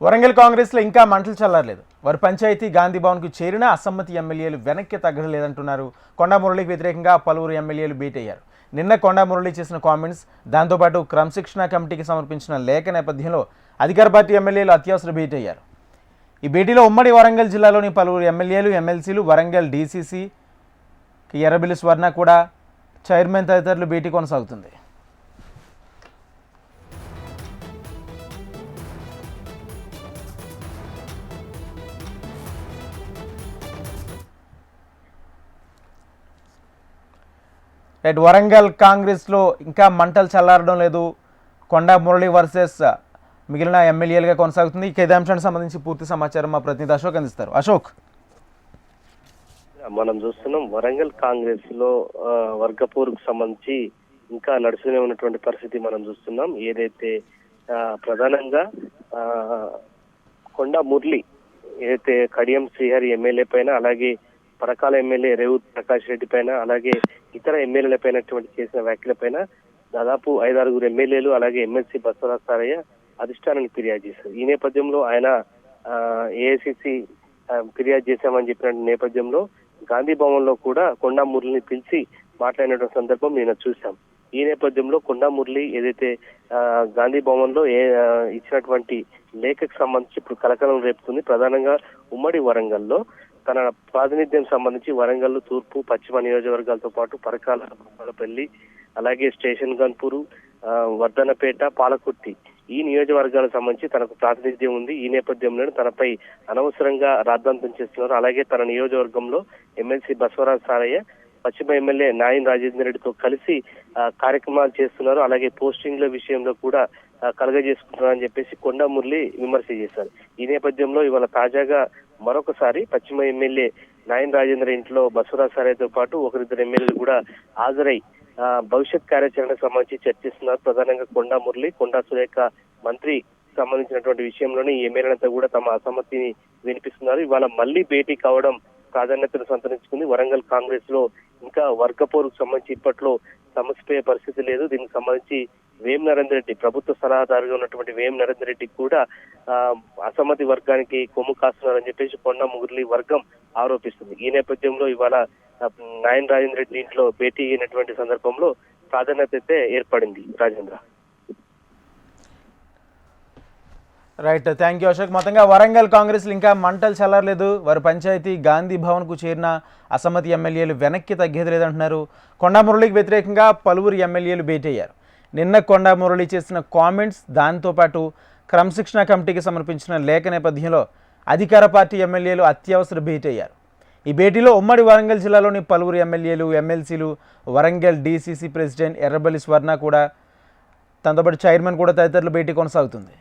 వరంగల్ కాంగ్రెస్లో ఇంకా మంటలు చల్లారలేదు. వారి పంచాయతీ గాంధీ భవన్కు చేరిన అసమ్మతి ఎమ్మెల్యేలు వెనక్కి తగ్గలేదంటున్నారు. కొండా మురళికి వ్యతిరేకంగా పలువురు ఎమ్మెల్యేలు భేటీ అయ్యారు. నిన్న కొండా మురళి చేసిన కామెంట్స్, దాంతోపాటు క్రమశిక్షణ కమిటీకి సమర్పించిన లేఖ నేపథ్యంలో అధికార పార్టీ ఎమ్మెల్యేలు అత్యవసర భేటీ అయ్యారు. ఈ భేటీలో ఉమ్మడి వరంగల్ జిల్లాలోని పలువురు ఎమ్మెల్యేలు, ఎమ్మెల్సీలు, వరంగల్ డీసీసీ ఎర్రబెల్లి స్వర్ణ కూడా చైర్మన్ తదితరులు భేటీ కొనసాగుతుంది. రైట్, వరంగల్ కాంగ్రెస్లో ఇంకా మంటలు చల్లారడం లేదు. కొండా మురళి వర్సెస్ మిగిలిన ఎమ్మెల్యేలుగా కొనసాగుతుంది. ఇక ఇదే అంశానికి సంబంధించి పూర్తి సమాచారం మా ప్రతినిధి అశోక్ అందిస్తారు. అశోక్, మనం చూస్తున్నాం వరంగల్ కాంగ్రెస్ లో వర్గపూర్కు సంబంధించి ఇంకా నడుస్తూనే ఉన్నటువంటి పరిస్థితి మనం చూస్తున్నాం. ఏదైతే ప్రధానంగా కొండా మురళి ఏదైతే కడియం శ్రీహరి ఎమ్మెల్యే పైన, అలాగే పరకాల ఎమ్మెల్యే రేవూత్ ప్రకాష్ రెడ్డి పైన, అలాగే ఇతర ఎమ్మెల్యేల పైన చేసిన వ్యాఖ్యల పైన దాదాపు 5-6 ఎమ్మెల్యేలు, అలాగే ఎమ్మెల్సీ బసవరాజ్ సారయ్య అధిష్టానానికి ఫిర్యాదు చేశారు. ఈ నేపథ్యంలో ఆయన ఏఐసిసి ఫిర్యాదు చేశామని చెప్పిన నేపథ్యంలో గాంధీ భవన్ లో కూడా కొండా మురళిని పిలిచి మాట్లాడినటువంటి సందర్భం నేను చూశాం. ఈ నేపథ్యంలో కొండా మురళి ఏదైతే గాంధీ భవన్ లో ఇచ్చినటువంటి లేఖకు సంబంధించి ఇప్పుడు కలకలం రేపుతుంది. ప్రధానంగా ఉమ్మడి వరంగల్లో తన ప్రాతినిధ్యం సంబంధించి వరంగల్ తూర్పు, పశ్చిమ నియోజకవర్గాలతో పాటు పరకాల, పెళ్లి, అలాగే స్టేషన్ గన్పూరు, వర్ధనపేట, పాలకుర్తి ఈ నియోజకవర్గాలకు సంబంధించి తనకు ప్రాతినిధ్యం ఉంది. ఈ నేపథ్యంలో తనపై అనవసరంగా రాద్ధాంతం చేస్తున్నారు. అలాగే తన నియోజకవర్గంలో ఎమ్మెల్సీ బసవరాజ్ సారయ్య పశ్చిమ ఎమ్మెల్యే నాయన్ రాజేందర్ రెడ్డితో కలిసి కార్యక్రమాలు చేస్తున్నారు. అలాగే పోస్టింగ్ల విషయంలో కూడా కలగజేసుకుంటున్నారని చెప్పేసి కొండా మురళి విమర్శ చేశారు. ఈ నేపథ్యంలో ఇవాళ తాజాగా మరొకసారి పశ్చిమ ఎమ్మెల్యే నాయన్ రాజేందర్ ఇంట్లో బసవరాజ్ సారయ్యతో పాటు 1-2 ఎమ్మెల్యేలు కూడా హాజరై భవిష్యత్ కార్యాచరణకు సంబంధించి చర్చిస్తున్నారు. ప్రధానంగా కొండా మురళి, కొండా సురేఖ మంత్రి సంబంధించినటువంటి విషయంలోనే ఈ ఎమ్మెల్యేలంతా కూడా తమ అసమ్మతిని వినిపిస్తున్నారు. ఇవాళ మళ్లీ భేటీ కావడం ప్రాధాన్యతను సంతరించుకుంది. వరంగల్ కాంగ్రెస్ లో ఇంకా వర్గపోరుకు సంబంధించి ఇప్పట్లో సమస్యపోయే పరిస్థితి లేదు. దీనికి సంబంధించి వేం నరేందర్ రెడ్డి, ప్రభుత్వ సలహాదారుగా ఉన్నటువంటి వేం నరేందర్ రెడ్డి కూడా అసమ్మతి వర్గానికి కొమ్ము కాస్తున్నారని చెప్పేసి కొండా మురళి వర్గం ఆరోపిస్తుంది. ఈ నేపథ్యంలో ఇవాళ నాయన్ రాజేంద్ర రెడ్డి ఇంట్లో భేటీ అయినటువంటి సందర్భంలో ప్రాధాన్యత అయితే ఏర్పడింది. Rajendra, right, thank you Ashok. మొత్తంగా వరంగల్ కాంగ్రెస్లో ఇంకా మంటలు చల్లారలేదు. వారి పంచాయతీ గాంధీ భవన్కు చేరిన అసమ్మతి ఎమ్మెల్యేలు వెనక్కి తగ్గేది లేదంటున్నారు. కొండా మురళికి వ్యతిరేకంగా పలువురు ఎమ్మెల్యేలు భేటీ అయ్యారు. నిన్న కొండా మురళి చేసిన కామెంట్స్, దాంతోపాటు క్రమశిక్షణ కమిటీకి సమర్పించిన లేఖ నేపథ్యంలో అధికార పార్టీ ఎమ్మెల్యేలు అత్యవసర భేటీ అయ్యారు. ఈ భేటీలో ఉమ్మడి వరంగల్ జిల్లాలోని పలువురు ఎమ్మెల్యేలు, ఎమ్మెల్సీలు, వరంగల్ డీసీసీ ప్రెసిడెంట్ ఎర్రబెల్లి స్వర్ణ కూడా, దాంతోపాటు చైర్మన్ కూడా తదితరులు భేటీ కొనసాగుతుంది.